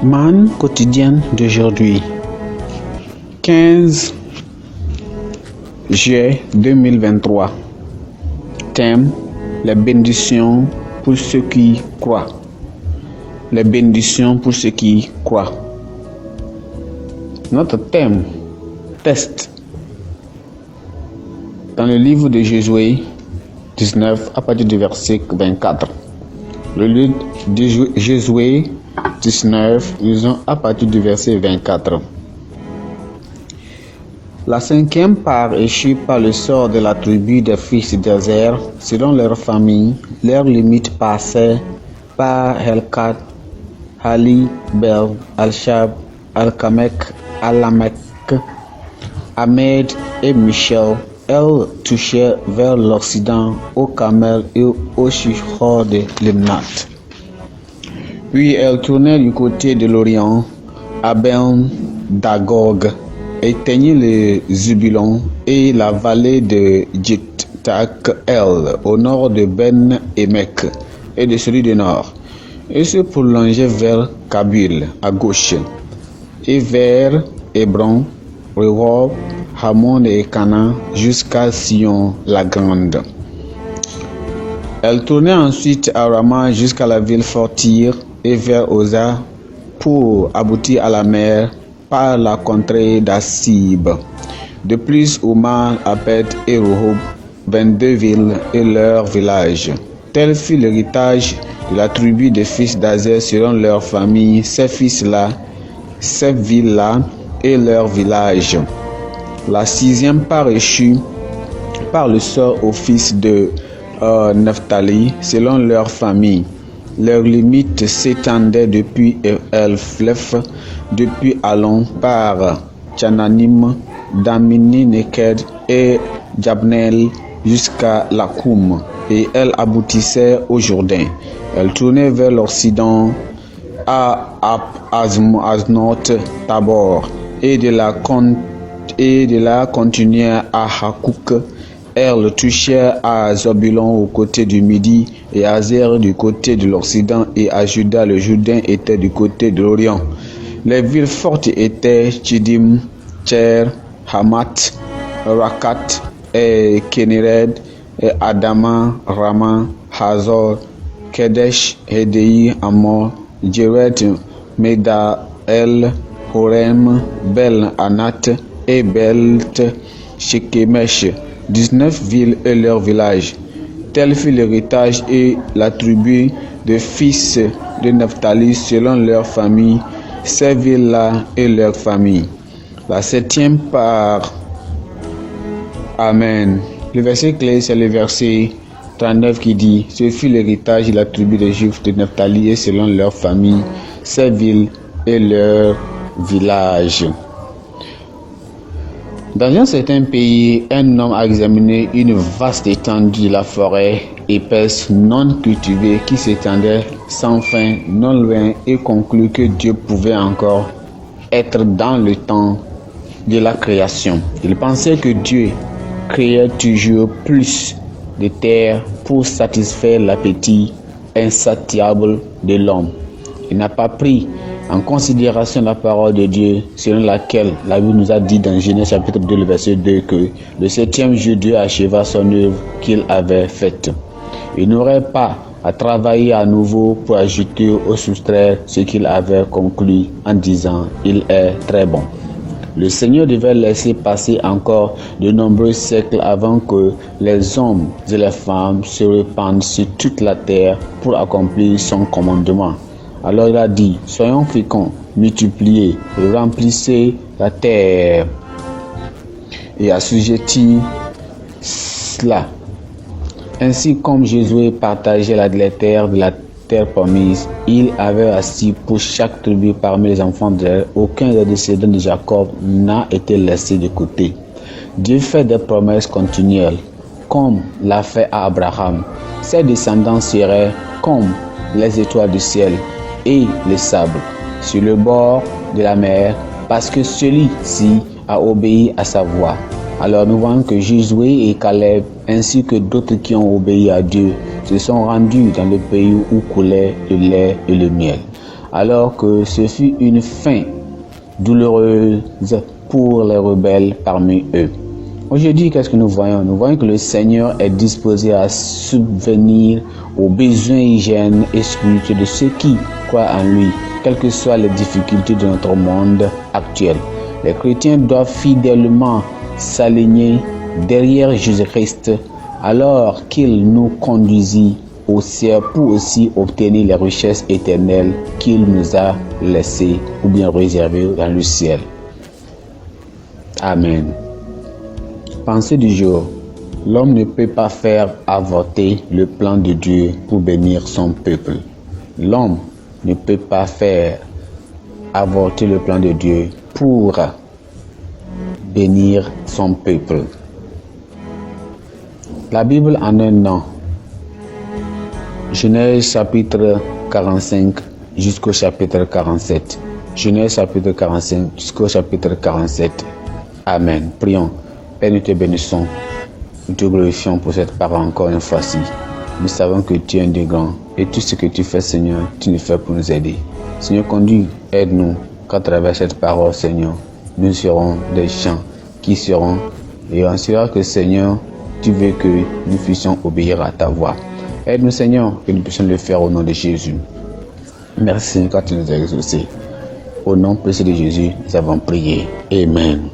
Manne quotidienne d'aujourd'hui, 15 juillet 2023. Thème: les bénédictions pour ceux qui croient. Les bénédictions pour ceux qui croient. Notre thème, test, dans le livre de Josué 19 à partir du verset 24. Le livre de Josué 19, lisons à partir du verset 24. La cinquième part échue par le sort de la tribu des fils d'Ézer, selon leur famille. Leurs limites passaient par Helkat, Hali, Bel, Al-Shab, Al-Kamek, Al-Lamek, Ahmed et Michel. Elles touchaient vers l'Occident, au Carmel et au Shichor de Limnat. Puis elles tournaient du côté de l'Orient, à Ben Dagog, éteignaient le Zubulon et la vallée de Jit-Tak-El, au nord de Ben Emek et de celui du nord, et se prolongeaient vers Kabil, à gauche, et vers Hébron, Rehob, Hamon et Canaan, jusqu'à Sion la Grande. Elle tournait ensuite à Rama jusqu'à la ville fortière et vers Oza pour aboutir à la mer par la contrée d'Assib. De plus, Oman, Apet et Rehob, 22 villes et leurs villages. Tel fut l'héritage de la tribu des fils d'Azer selon leur famille, ces fils-là, ces villes-là et leurs villages. La sixième part échue par le sort aux fils de Nephtali, selon leur famille. Leurs limites s'étendaient depuis Elflef, depuis Alon, par Tchananim, Damini, Neked et Jabnel, jusqu'à Lakoum, et elles aboutissaient au Jourdain. Elles tournaient vers l'Occident, à Aznot Tabor, et de la continuer à Hakouk. Elle touchait à Zobulon au côté du midi, et à Zer du côté de l'Occident, et à Juda le Jourdain était du côté de l'Orient. Les villes fortes étaient Chidim, Tcher, Hamat, Rakat, et Kénéred, et Adama, Rama, Hazor, Kedesh, Hedei, Amor, Jeret, Medael, Horem, Bel Anat et Belt Shekemesh, 19 villes et leurs villages. Tel fut l'héritage et la tribu des fils de Nephtali selon leur famille, ces villes-là et leurs familles. La septième part. Amen. Le verset clé, c'est le verset 39 qui dit: ce fut l'héritage de la tribu des Juifs de Nephtali et selon leur famille, ces villes et leurs villages. Dans un certain pays, un homme a examiné une vaste étendue de la forêt épaisse non cultivée qui s'étendait sans fin non loin et conclut que Dieu pouvait encore être dans le temps de la création. Il pensait que Dieu créait toujours plus de terre pour satisfaire l'appétit insatiable de l'homme. Il n'a pas pris en considération la parole de Dieu, selon laquelle la Bible nous a dit dans Genèse chapitre 2, le verset 2, que le septième jour, Dieu acheva son œuvre qu'il avait faite. Il n'aurait pas à travailler à nouveau pour ajouter ou soustraire ce qu'il avait conclu en disant: il est très bon. Le Seigneur devait laisser passer encore de nombreux siècles avant que les hommes et les femmes se répandent sur toute la terre pour accomplir son commandement. Alors il a dit: soyons féconds, multipliez, et remplissez la terre, et assujettis cela. Ainsi, comme Josué partageait la terre de la terre promise, il avait assis pour chaque tribu parmi les enfants d'Israël. Aucun des descendants de Jacob n'a été laissé de côté. Dieu fait des promesses continuelles, comme l'a fait à Abraham. Ses descendants seraient comme les étoiles du ciel et les sables sur le bord de la mer, parce que celui-ci a obéi à sa voix. Alors nous voyons que Josué et Caleb, ainsi que d'autres qui ont obéi à Dieu, se sont rendus dans le pays où coulait le lait et le miel. alors que ce fut une fin douloureuse pour les rebelles parmi eux. Aujourd'hui, qu'est-ce que nous voyons? Nous voyons que le Seigneur est disposé à subvenir aux besoins hygiène et spirituels de ceux qui croient en lui, quelles que soient les difficultés de notre monde actuel. Les chrétiens doivent fidèlement s'aligner derrière Jésus-Christ alors qu'il nous conduisit au ciel pour aussi obtenir les richesses éternelles qu'il nous a laissées ou bien réservées dans le ciel. Amen. Pensée du jour. L'homme ne peut pas faire avorter le plan de Dieu pour bénir son peuple. L'homme ne peut pas faire avorter le plan de Dieu pour bénir son peuple. La Bible en un an. Genèse chapitre 45 jusqu'au chapitre 47. Genèse chapitre 45 jusqu'au chapitre 47. Amen. Prions. Père, nous te bénissons, nous te glorifions pour cette parole encore une fois-ci. Nous savons que tu es un Dieu grand et tout ce que tu fais, Seigneur, tu le fais pour nous aider. Seigneur, conduis, aide-nous, qu'à travers cette parole, Seigneur, nous serons des gens qui seront, et on saura que, Seigneur, tu veux que nous puissions obéir à ta voix. Aide-nous, Seigneur, que nous puissions le faire au nom de Jésus. Merci, Seigneur, quand tu nous as exaucés. Au nom précieux de Jésus, nous avons prié. Amen.